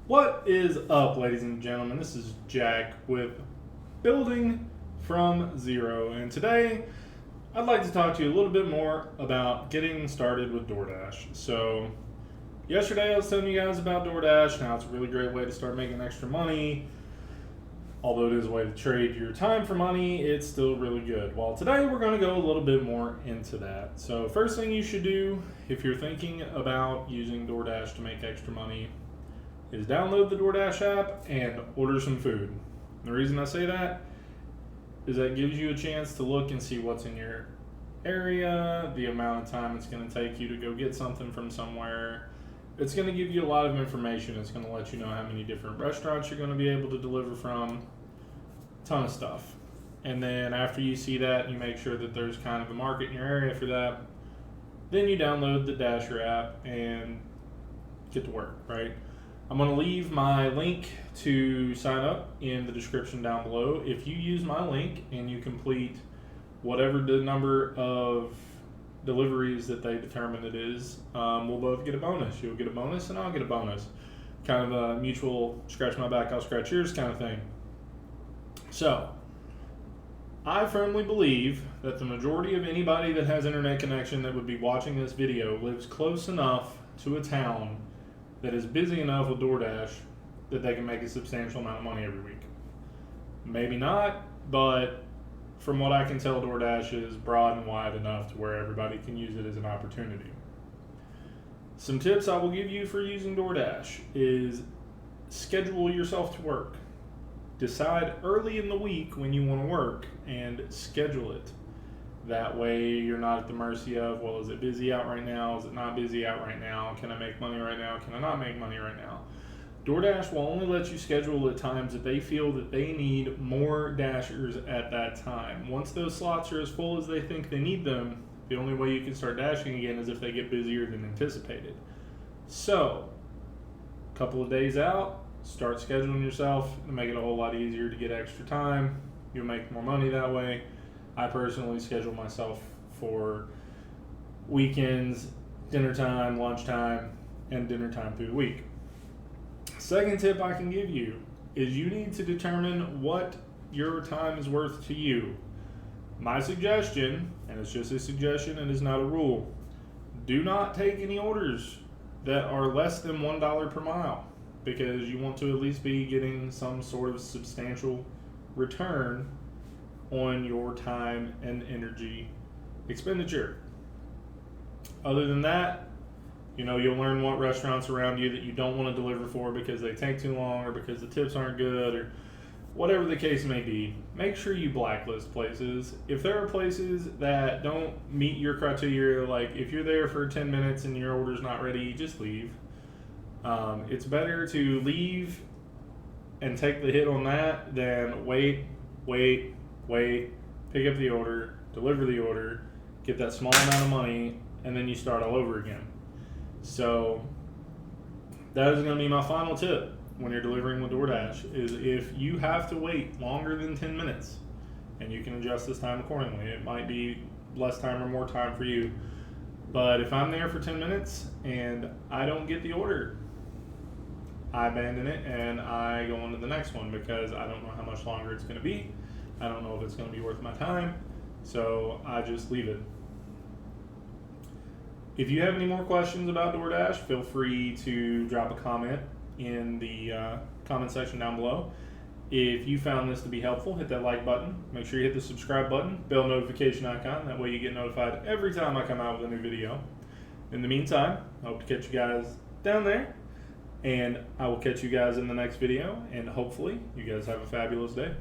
What is up, ladies and gentlemen? This is Jack with Building from Zero, and today I'd like to talk to you a little bit more about getting started with Doordash. So, yesterday I was telling you guys about Doordash, now it's a really great way to start making extra money. Although it is a way to trade your time for money, it's still really good. Well, today we're going to go a little bit more into that. So, first thing you should do if you're thinking about using Doordash to make extra money is download the Doordash app and order some food. The reason I say that is that it gives you a chance to look and see what's in your area, the amount of time it's going to take you to go get something from somewhere. It's going to give you a lot of information. It's going to let you know how many different restaurants you're going to be able to deliver from, ton of stuff. And then after you see that, you make sure that there's kind of a market in your area for that. Then you download the Dasher app and get to work, right? I'm going to leave my link to sign up in the description down below. If you use my link and you complete whatever the number of deliveries that they determine it is, we'll both get a bonus. You'll get a bonus and I'll get a bonus. Kind of a mutual scratch my back, I'll scratch yours kind of thing. So, I firmly believe that the majority of anybody that has internet connection that would be watching this video lives close enough to a town that is busy enough with DoorDash that they can make a substantial amount of money every week. Maybe not, but from what I can tell, DoorDash is broad and wide enough to where everybody can use it as an opportunity. Some tips I will give you for using DoorDash is schedule yourself to work. Decide early in the week when you want to work and schedule it. That way you're not at the mercy of, well, is it busy out right now? Is it not busy out right now? Can I make money right now? Can I not make money right now? DoorDash will only let you schedule at times that they feel that they need more dashers at that time. Once those slots are as full as they think they need them, the only way you can start dashing again is if they get busier than anticipated. So, a couple of days out, start scheduling yourself to make it a whole lot easier to get extra time. You'll make more money that way. I personally schedule myself for weekends, dinner time, lunchtime, and dinner time through the week. Second tip I can give you is you need to determine what your time is worth to you. My suggestion, and it's just a suggestion and is not a rule, do not take any orders that are less than $1 per mile, because you want to at least be getting some sort of substantial return on your time and energy expenditure. Other than that, you'll learn what restaurants around you that you don't want to deliver for because they take too long or because the tips aren't good or whatever the case may be. Make sure you blacklist places. If there are places that don't meet your criteria, like if you're there for 10 minutes and your order's not ready, just leave. It's better to leave and take the hit on that than wait, pick up the order, deliver the order, get that small amount of money, and then you start all over again. So that is going to be my final tip when you're delivering with DoorDash, is if you have to wait longer than 10 minutes, and you can adjust this time accordingly. It might be less time or more time for you. But if I'm there for 10 minutes and I don't get the order, I abandon it and I go on to the next one because I don't know how much longer it's going to be. I don't know if it's going to be worth my time, so I just leave it. If you have any more questions about DoorDash, feel free to drop a comment in the comment section down below. If you found this to be helpful, hit that like button. Make sure you hit the subscribe button, bell notification icon. That way you get notified every time I come out with a new video. In the meantime, I hope to catch you guys down there. And I will catch you guys in the next video. And hopefully, you guys have a fabulous day.